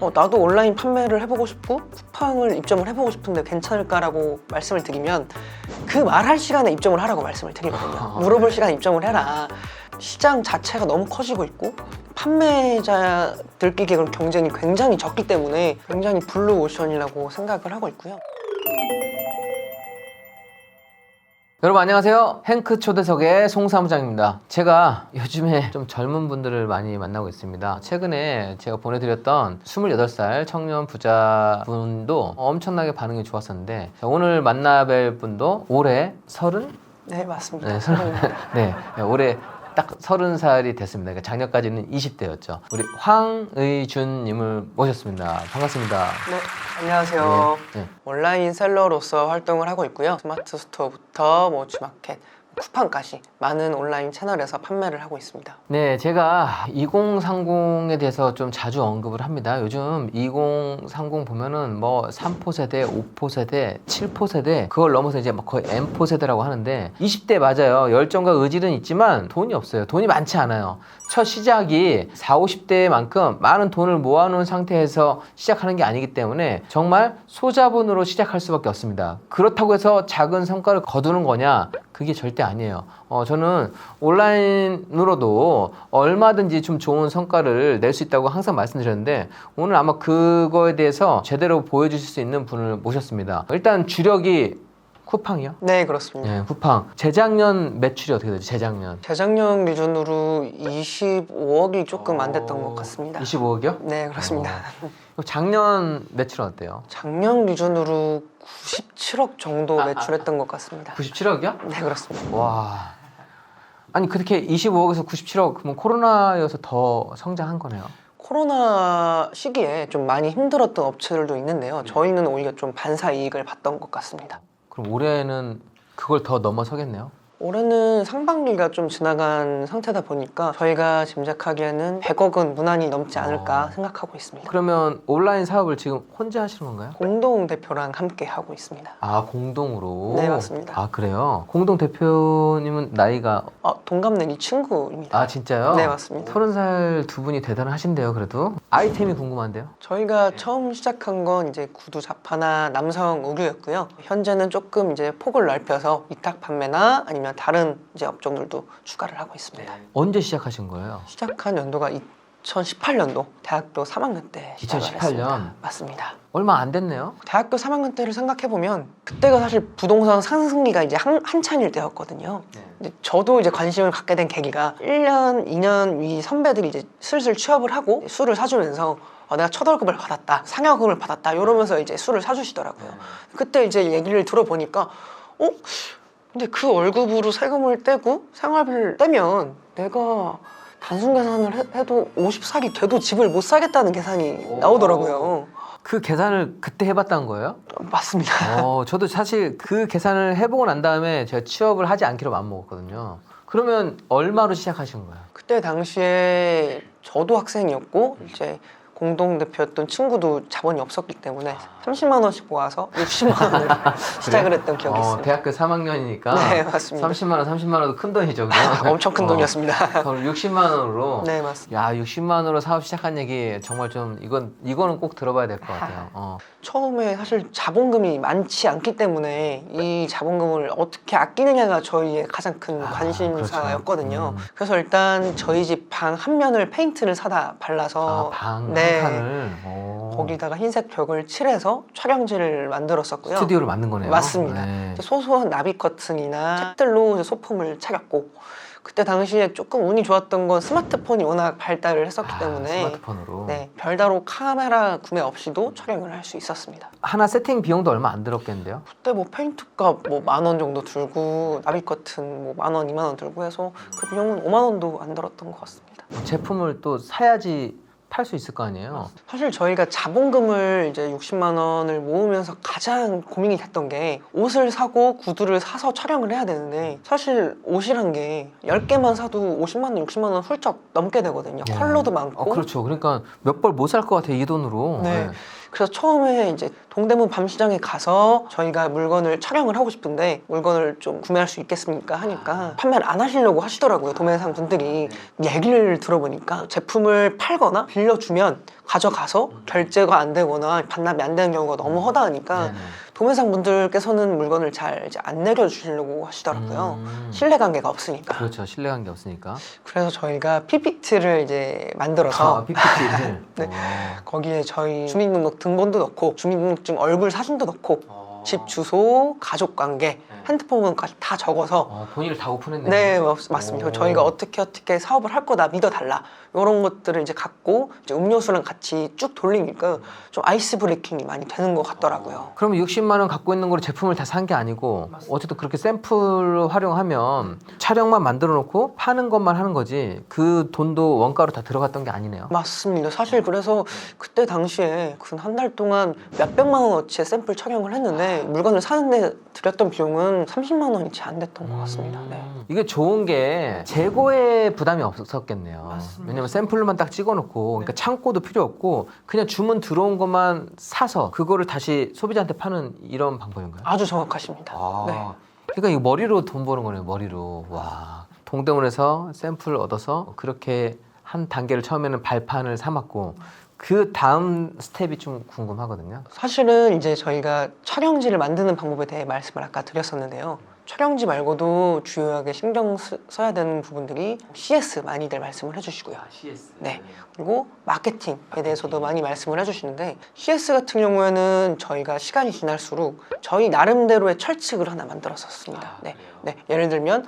나도 온라인 판매를 해보고 싶고 쿠팡을 입점을 해보고 싶은데 괜찮을까라고 말씀을 드리면 그 말할 시간에 입점을 하라고 말씀을 드리거든요. 물어볼 시간에 입점을 해라. 시장 자체가 너무 커지고 있고 판매자들끼리 그런 경쟁이 굉장히 적기 때문에 굉장히 블루오션이라고 생각을 하고 있고요. 여러분 안녕하세요. 행크 초대석의 송사무장입니다. 제가 요즘에 좀 젊은 분들을 많이 만나고 있습니다. 최근에 제가 보내드렸던 28살 청년 부자분도 엄청나게 반응이 좋았었는데 오늘 만나뵐 분도 올해 30? 네, 맞습니다. 네, 30입니다. 네, 올해 딱 30살이 됐습니다. 그러니까 작년까지는 20대였죠. 우리 황의준님을 모셨습니다. 반갑습니다. 네, 안녕하세요. 네. 온라인 셀러로서 활동을 하고 있고요. 스마트 스토어부터 G마켓, 쿠팡까지 많은 온라인 채널에서 판매를 하고 있습니다. 네, 제가 2030에 대해서 좀 자주 언급을 합니다. 요즘 2030 보면은 뭐 3포 세대, 5포 세대, 7포 세대 그걸 넘어서 이제 막 거의 M포 세대라고 하는데 20대 맞아요. 열정과 의지는 있지만 돈이 없어요. 돈이 많지 않아요. 첫 시작이 40, 50대만큼 많은 돈을 모아놓은 상태에서 시작하는 게 아니기 때문에 정말 소자본으로 시작할 수밖에 없습니다. 그렇다고 해서 작은 성과를 거두는 거냐? 그게 절대 아니에요. 저는 온라인으로도 얼마든지 좀 좋은 성과를 낼 수 있다고 항상 말씀드렸는데 오늘 아마 그거에 대해서 제대로 보여주실 수 있는 분을 모셨습니다. 일단 주력이 쿠팡이요? 네, 그렇습니다. 네, 쿠팡. 재작년 매출이 어떻게 되죠? 재작년. 재작년 기준으로 25억이 조금 안 됐던 것 같습니다. 25억이요? 네, 그렇습니다. 작년 매출은 어때요? 작년 기준으로 97억 정도 매출했던 것 같습니다. 97억이요? 네, 그렇습니다. 와. 아니 그렇게 25억에서 97억 그러면 코로나여서 더 성장한 거네요. 코로나 시기에 좀 많이 힘들었던 업체들도 있는데요. 저희는 오히려 좀 반사 이익을 봤던 것 같습니다. 그럼 올해는 그걸 더 넘어서겠네요? 올해는 상반기가 좀 지나간 상태다 보니까 저희가 짐작하기에는 100억은 무난히 넘지 않을까 생각하고 있습니다. 그러면 온라인 사업을 지금 혼자 하시는 건가요? 공동 대표랑 함께 하고 있습니다. 아 공동으로? 네, 맞습니다. 아 그래요? 공동 대표님은 나이가 동갑내기 친구입니다. 아 진짜요? 네, 맞습니다. 30살 두 분이 대단하신데요 그래도? 아이템이 궁금한데요? 저희가 처음 시작한 건 이제 구두 자파나 남성 의류였고요. 현재는 조금 이제 폭을 넓혀서 위탁 판매나 아니면 다른 이제 업종들도 추가를 하고 있습니다. 언제 시작하신 거예요? 시작한 연도가 2018년도 대학교 3학년 때 시작을 2018년? 했습니다. 맞습니다. 얼마 안 됐네요? 대학교 3학년 때를 생각해보면 그때가 사실 부동산 상승기가 이제 한창일 때였거든요. 근데 저도 이제 관심을 갖게 된 계기가 1년, 2년 위 선배들이 이제 슬슬 취업을 하고 술을 사주면서 내가 첫 월급을 받았다, 상여금을 받았다 이러면서 이제 술을 사주시더라고요. 그때 이제 얘기를 들어보니까 근데 그 월급으로 세금을 떼고 생활비를 떼면 내가 단순 계산을 해도 50살이 돼도 집을 못 사겠다는 계산이 나오더라고요. 그 계산을 그때 해봤다는 거예요? 맞습니다. 저도 사실 그 계산을 해보고 난 다음에 제가 취업을 하지 않기로 마음먹었거든요. 그러면 얼마로 시작하신 거예요? 그때 당시에 저도 학생이었고 이제 공동대표였던 친구도 자본이 없었기 때문에 30만 원씩 모아서 60만 원을 시작을 했던 기억이 있습니다. 대학교 3학년이니까 네, 맞습니다. 30만 원, 30만 원도 큰 돈이죠. 엄청 큰 돈이었습니다. 그럼 60만 원으로 네, 맞습니다. 야 60만 원으로 사업 시작한 얘기 정말 좀 이거는 꼭 들어봐야 될 것 같아요. 처음에 사실 자본금이 많지 않기 때문에 이 자본금을 어떻게 아끼느냐가 저희의 가장 큰 관심사였거든요. 그렇죠. 그래서 일단 저희 집 방 한 면을 페인트를 사다 발라서 방 네, 한 칸을 거기다가 흰색 벽을 칠해서 촬영지를 만들었었고요. 스튜디오를 만든 거네요. 맞습니다. 네. 소소한 나비 커튼이나 책들로 소품을 차렸고 그때 당시에 조금 운이 좋았던 건 스마트폰이 워낙 발달을 했었기 때문에 스마트폰으로 네, 별다로 카메라 구매 없이도 촬영을 할 수 있었습니다. 하나 세팅 비용도 얼마 안 들었겠는데요? 그때 뭐 페인트값 뭐 10,000원 정도 들고 나비 커튼 뭐 10,000원, 20,000원 들고 해서 그 비용은 5만 원도 안 들었던 것 같습니다. 제품을 또 사야지 팔 수 있을 거 아니에요? 사실 저희가 자본금을 이제 60만 원을 모으면서 가장 고민이 됐던 게 옷을 사고 구두를 사서 촬영을 해야 되는데 사실 옷이란 게 10개만 사도 50만 원, 60만 원 훌쩍 넘게 되거든요. 컬러도 많고. 그렇죠. 그러니까 몇 벌 못 살 것 같아요, 이 돈으로. 네. 그래서 처음에 이제 동대문 밤시장에 가서 저희가 물건을 촬영을 하고 싶은데 물건을 좀 구매할 수 있겠습니까 하니까 판매를 안 하시려고 하시더라고요. 도매상 분들이. 얘기를 들어보니까 제품을 팔거나 빌려주면 가져가서 결제가 안 되거나 반납이 안 되는 경우가 너무 허다하니까 네네. 도매상 분들께서는 물건을 잘 이제 안 내려주시려고 하시더라고요. 신뢰관계가 없으니까. 그렇죠. 신뢰관계 없으니까. 그래서 저희가 PPT를 이제 만들어서 PPT를. 네. 거기에 저희 주민등록 등본도 넣고 주민등록증 얼굴 사진도 넣고 집 주소, 가족관계, 핸드폰 번호까지 다 적어서 본인을 다 오픈했네요. 네, 맞습니다. 저희가 어떻게 사업을 할 거다 믿어달라 이런 것들을 이제 갖고 이제 음료수랑 같이 쭉 돌리니까 좀 아이스 브레이킹이 많이 되는 것 같더라고요. 그러면 60만 원 갖고 있는 거로 제품을 다 산 게 아니고 어쨌든 그렇게 샘플을 활용하면 촬영만 만들어 놓고 파는 것만 하는 거지 그 돈도 원가로 다 들어갔던 게 아니네요. 맞습니다. 사실 그래서 그때 당시에 그 한 달 동안 몇백만 원어치의 샘플 촬영을 했는데 물건을 사는데 들였던 비용은 30만 원이 채 안 됐던 것 같습니다. 네. 이게 좋은 게 재고에 부담이 없었겠네요. 왜냐면 샘플로만 딱 찍어놓고 그러니까 창고도 필요 없고 그냥 주문 들어온 것만 사서 그거를 다시 소비자한테 파는 이런 방법인가요? 아주 정확하십니다. 네. 그러니까 이거 머리로 돈 버는 거네요. 머리로. 와. 동대문에서 샘플 얻어서 그렇게 한 단계를 처음에는 발판을 삼았고 그 다음 스텝이 좀 궁금하거든요. 사실은 이제 저희가 촬영지를 만드는 방법에 대해 말씀을 아까 드렸었는데요. 촬영지 말고도 주요하게 신경 써야 되는 부분들이 CS 많이들 말씀을 해주시고요. CS. 네. 그리고 마케팅에 대해서도 많이 말씀을 해주시는데 CS 같은 경우에는 저희가 시간이 지날수록 저희 나름대로의 철칙을 하나 만들었었습니다. 네. 네. 예를 들면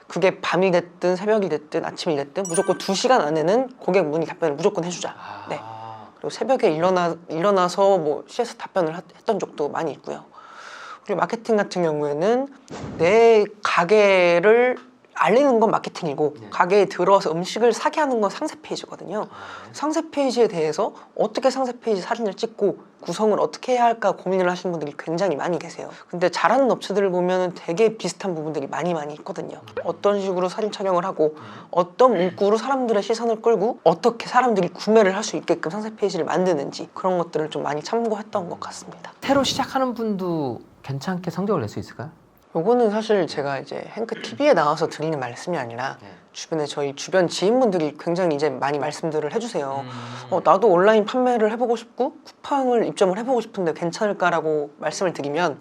그게 밤이 됐든 새벽이 됐든 아침이 됐든 무조건 2시간 안에는 고객 문의 답변을 무조건 해주자. 네. 그리고 새벽에 일어나서 뭐 CS 답변을 했던 적도 많이 있고요. 그리고 마케팅 같은 경우에는 내 가게를 알리는 건 마케팅이고 가게에 들어와서 음식을 사게 하는 건 상세 페이지거든요. 상세 페이지에 대해서 어떻게 상세 페이지 사진을 찍고 구성을 어떻게 해야 할까 고민을 하시는 분들이 굉장히 많이 계세요. 근데 잘하는 업체들을 보면 되게 비슷한 부분들이 많이 있거든요. 어떤 식으로 사진 촬영을 하고 어떤 문구로 사람들의 시선을 끌고 어떻게 사람들이 구매를 할 수 있게끔 상세 페이지를 만드는지 그런 것들을 좀 많이 참고했던 것 같습니다. 새로 시작하는 분도 괜찮게 성적을 낼 수 있을까요? 요거는 사실 제가 이제 행크 TV에 나와서 드리는 말씀이 아니라 주변에 저희 주변 지인분들이 굉장히 이제 많이 말씀들을 해주세요. 나도 온라인 판매를 해보고 싶고 쿠팡을 입점을 해보고 싶은데 괜찮을까라고 말씀을 드리면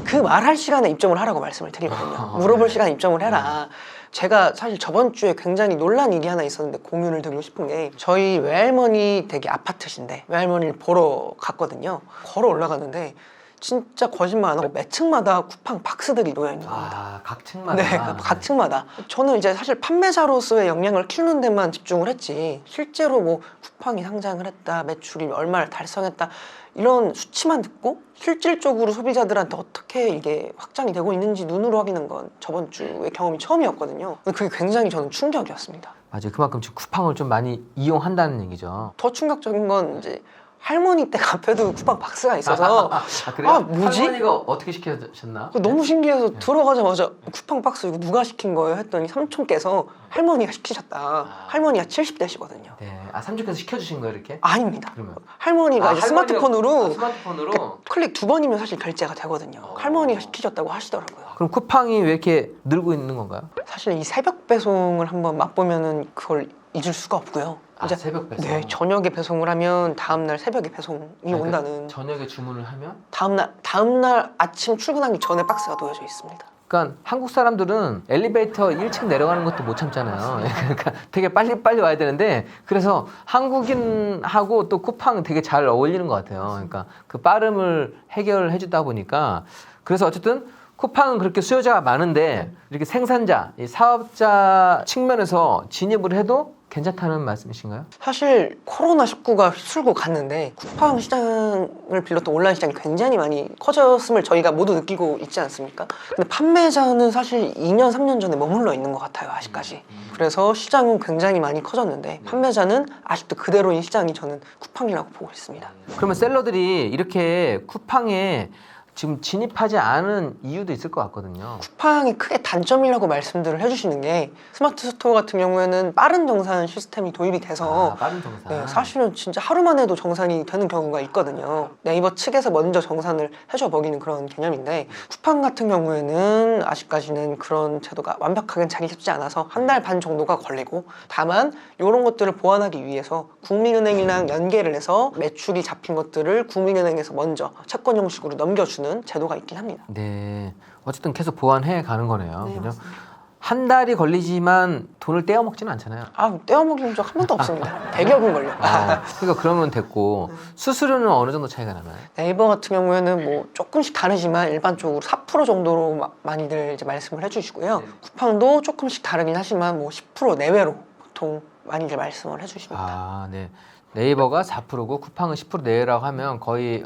그 말할 시간에 입점을 하라고 말씀을 드리거든요. 물어볼 시간에 입점을 해라. 제가 사실 저번 주에 굉장히 놀란 일이 하나 있었는데 공유를 드리고 싶은 게 저희 외할머니 댁이 아파트신데 외할머니를 보러 갔거든요. 걸어 올라갔는데 진짜 거짓말 안 하고 매 층마다 쿠팡 박스들이 놓여 있는 겁니다. 각 층마다. 네, 각 층마다. 저는 이제 사실 판매자로서의 역량을 키우는 데만 집중을 했지 실제로 뭐 쿠팡이 상장을 했다, 매출이 얼마를 달성했다 이런 수치만 듣고 실질적으로 소비자들한테 어떻게 이게 확장이 되고 있는지 눈으로 확인한 건 저번 주의 경험이 처음이었거든요. 그게 굉장히 저는 충격이었습니다. 맞아요. 그만큼 지금 쿠팡을 좀 많이 이용한다는 얘기죠. 더 충격적인 건 이제 할머니 댁 앞에도 쿠팡 박스가 있어서 그래요? 뭐지? 할머니가 어떻게 시켜셨나? 너무 신기해서 들어가자마자 쿠팡 박스 이거 누가 시킨 거예요? 했더니 삼촌께서 할머니가 시키셨다. 할머니가 70대시거든요. 네. 삼촌께서 시켜주신 거예요, 이렇게? 아닙니다. 그러면? 할머니가 이제 스마트폰으로 스마트폰으로? 클릭 2번이면 사실 결제가 되거든요. 할머니가 시키셨다고 하시더라고요. 그럼 쿠팡이 왜 이렇게 늘고 있는 건가요? 사실 이 새벽 배송을 한번 맛보면은 그걸 잊을 수가 없고요. 이제 새벽 배송? 네, 저녁에 배송을 하면 다음날 새벽에 배송이 온다는. 저녁에 주문을 하면? 다음날 아침 출근하기 전에 박스가 놓여져 있습니다. 그러니까 한국 사람들은 엘리베이터 1층 내려가는 것도 못 참잖아요. 그러니까 되게 빨리 와야 되는데 그래서 한국인하고 또 쿠팡 되게 잘 어울리는 것 같아요. 그러니까 그 빠름을 해결해 주다 보니까 그래서 어쨌든 쿠팡은 그렇게 수요자가 많은데 이렇게 생산자, 이 사업자 측면에서 진입을 해도 괜찮다는 말씀이신가요? 사실 코로나19가 휩쓸고 갔는데 쿠팡 시장을 빌렸던 온라인 시장이 굉장히 많이 커졌음을 저희가 모두 느끼고 있지 않습니까? 근데 판매자는 사실 2년, 3년 전에 머물러 있는 것 같아요, 아직까지. 그래서 시장은 굉장히 많이 커졌는데 판매자는 아직도 그대로인 시장이 저는 쿠팡이라고 보고 있습니다. 그러면 셀러들이 이렇게 쿠팡에 지금 진입하지 않은 이유도 있을 것 같거든요. 쿠팡이 크게 단점이라고 말씀들을 해주시는 게 스마트 스토어 같은 경우에는 빠른 정산 시스템이 도입이 돼서 빠른 정산. 네, 사실은 진짜 하루만 해도 정산이 되는 경우가 있거든요. 네이버 측에서 먼저 정산을 해줘 버리는 그런 개념인데 쿠팡 같은 경우에는 아직까지는 그런 제도가 완벽하게 자리 잡지 않아서 한 달 반 정도가 걸리고, 다만 이런 것들을 보완하기 위해서 국민은행이랑 연계를 해서 매출이 잡힌 것들을 국민은행에서 먼저 채권 형식으로 넘겨주는 제도가 있긴 합니다. 네. 어쨌든 계속 보완해 가는 거네요. 네, 그죠? 맞습니다. 한 달이 걸리지만 돈을 떼어 먹지는 않잖아요. 떼어먹인 적 한 번도 없습니다. 대기업은 걸려. 그러니까 그러면 됐고, 수수료는 어느 정도 차이가 나나요? 네이버 같은 경우에는 뭐 조금씩 다르지만 일반적으로 4% 정도로 많이들 이제 말씀을 해주시고요. 쿠팡도 조금씩 다르긴 하지만 뭐 10% 내외로 보통 많이들 말씀을 해주십니다. 네. 네이버가 4%고 쿠팡은 10% 내외라고 하면 거의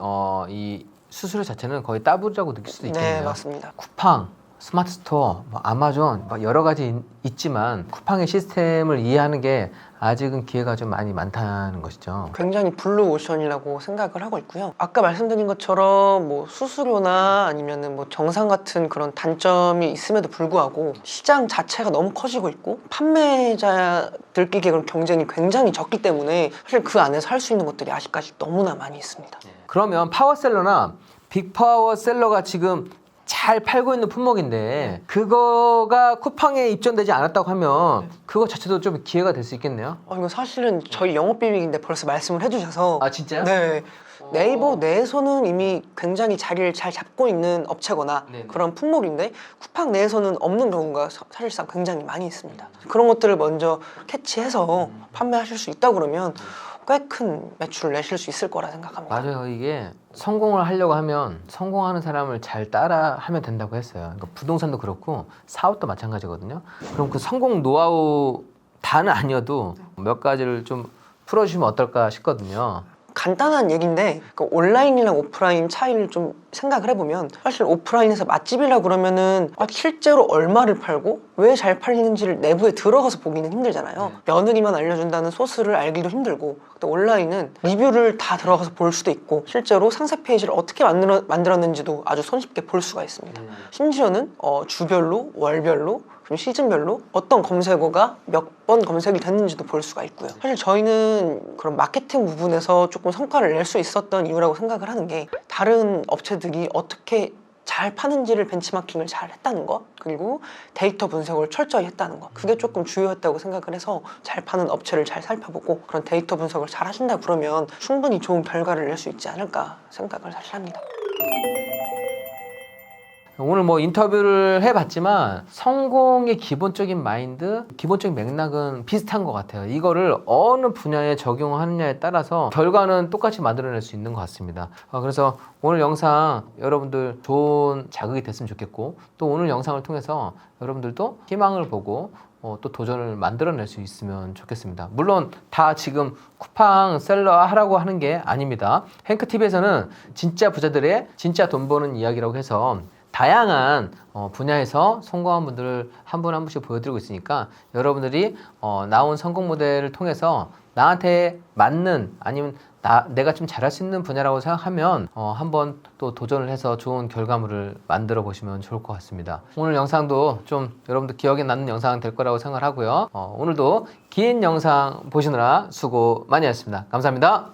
이 수수료 자체는 거의 따블이라고 느낄 수도 있겠네요. 네, 맞습니다. 쿠팡, 스마트 스토어, 아마존 여러 가지 있지만 쿠팡의 시스템을 이해하는 게 아직은 기회가 좀 많이 많다는 것이죠. 굉장히 블루 오션이라고 생각을 하고 있고요. 아까 말씀드린 것처럼 뭐 수수료나 아니면은 뭐 정산 같은 그런 단점이 있음에도 불구하고 시장 자체가 너무 커지고 있고 판매자들끼리 그런 경쟁이 굉장히 적기 때문에 사실 그 안에서 할 수 있는 것들이 아직까지 너무나 많이 있습니다. 그러면 파워셀러나 빅파워셀러가 지금 잘 팔고 있는 품목인데 그거가 쿠팡에 입점되지 않았다고 하면 그거 자체도 좀 기회가 될 수 있겠네요. 이거 사실은 저희 영업비밀인데 벌써 말씀을 해주셔서. 진짜요? 네. 네이버 내에서는 이미 굉장히 자리를 잘 잡고 있는 업체거나 네네. 그런 품목인데 쿠팡 내에서는 없는 경우가 사실상 굉장히 많이 있습니다. 그런 것들을 먼저 캐치해서 판매하실 수 있다 그러면 꽤 큰 매출을 내실 수 있을 거라 생각합니다. 맞아요. 이게 성공을 하려고 하면 성공하는 사람을 잘 따라 하면 된다고 했어요. 그러니까 부동산도 그렇고 사업도 마찬가지거든요. 그럼 그 성공 노하우 다는 아니어도 몇 가지를 좀 풀어주시면 어떨까 싶거든요. 간단한 얘기인데 온라인이랑 오프라인 차이를 좀 생각을 해보면 사실 오프라인에서 맛집이라 그러면은 실제로 얼마를 팔고 왜 잘 팔리는지를 내부에 들어가서 보기는 힘들잖아요. 며느리만 알려준다는 소스를 알기도 힘들고, 또 온라인은 리뷰를 다 들어가서 볼 수도 있고 실제로 상세 페이지를 어떻게 만들었는지도 아주 손쉽게 볼 수가 있습니다. 심지어는 주별로, 월별로, 그리고 시즌별로 어떤 검색어가 몇 번 검색이 됐는지도 볼 수가 있고요. 사실 저희는 그런 마케팅 부분에서 조금 성과를 낼 수 있었던 이유라고 생각을 하는 게 다른 업체들이 어떻게 잘 파는지를 벤치마킹을 잘 했다는 것, 그리고 데이터 분석을 철저히 했다는 것, 그게 조금 주요했다고 생각을 해서 잘 파는 업체를 잘 살펴보고 그런 데이터 분석을 잘 하신다 그러면 충분히 좋은 결과를 낼 수 있지 않을까 생각을 사실 합니다. 오늘 뭐 인터뷰를 해봤지만 성공의 기본적인 마인드, 기본적인 맥락은 비슷한 것 같아요. 이거를 어느 분야에 적용하느냐에 따라서 결과는 똑같이 만들어낼 수 있는 것 같습니다. 그래서 오늘 영상 여러분들 좋은 자극이 됐으면 좋겠고, 또 오늘 영상을 통해서 여러분들도 희망을 보고 또 도전을 만들어낼 수 있으면 좋겠습니다. 물론 다 지금 쿠팡 셀러 하라고 하는 게 아닙니다. 행크TV에서는 진짜 부자들의 진짜 돈 버는 이야기라고 해서 다양한 분야에서 성공한 분들을 한 분 한 분씩 보여드리고 있으니까 여러분들이 나온 성공 모델을 통해서 나한테 맞는, 아니면 내가 좀 잘할 수 있는 분야라고 생각하면 한번 또 도전을 해서 좋은 결과물을 만들어 보시면 좋을 것 같습니다. 오늘 영상도 좀 여러분들 기억에 남는 영상 될 거라고 생각을 하고요. 오늘도 긴 영상 보시느라 수고 많이 하셨습니다. 감사합니다.